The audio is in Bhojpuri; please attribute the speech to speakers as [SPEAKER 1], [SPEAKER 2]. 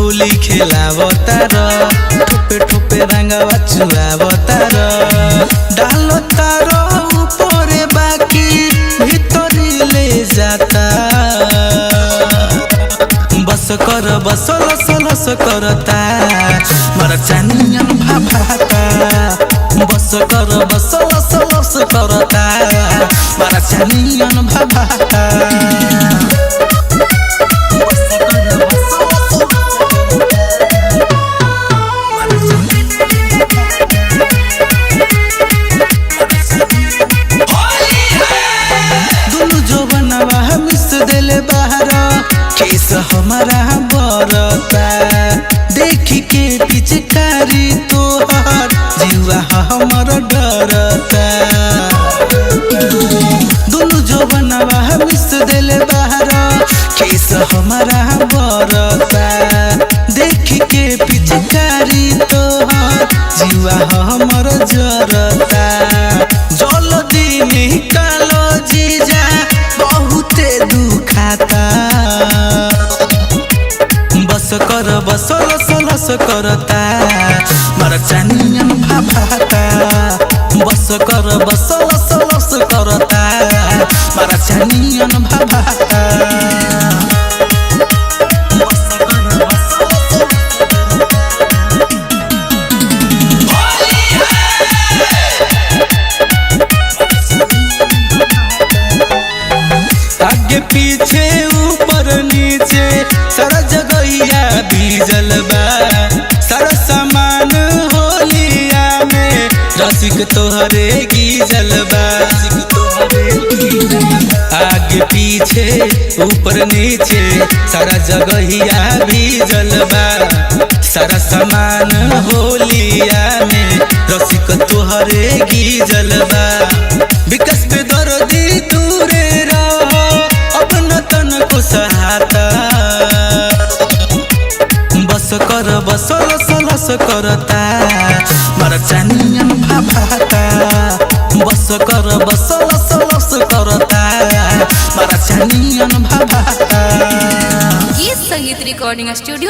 [SPEAKER 1] होली खेलावतार ठोपे ठोपे रंगवा चुआवतार डालतार ऊपरे बाकी भीतरी ले जाता बस कर बस लस लस करता मर चानियन भाभाता बस कर बस लस लस करता मर चानियन भाभाता केस हमारा बरता देखी के पिचकारी तोहर जीवा हमर डरता दोनों जवनवा मिस देले बाहर केस हमारा बरता देखी के पिचकारी तोहर जीवा हमर जरता जल्दी निकालो जीजा बहुते दुखाता बस कर बस लस लस करता मर चानियन भाभाता बस कर बस लस लस करता मर चानियन भाभाता आगे पीछे ऊपर नीचे सारा जगहिया बीजल बा सारा सामान होलिया में रसिक तोहरे गीजल बा आगे पीछे ऊपर नीचे सारा जगहिया बीजल बा सारा सामान होलिया में रसिक तोहरे गीजल बा विकास पे दर्दी दूरे रहो अपना तन को सहाता बस कर बस लस लस करता मर चानियन भाभाता बस कर बस लस लस करता मर चानियन भाभाता।
[SPEAKER 2] ये संगीत रिकॉर्डिंग स्टूडियो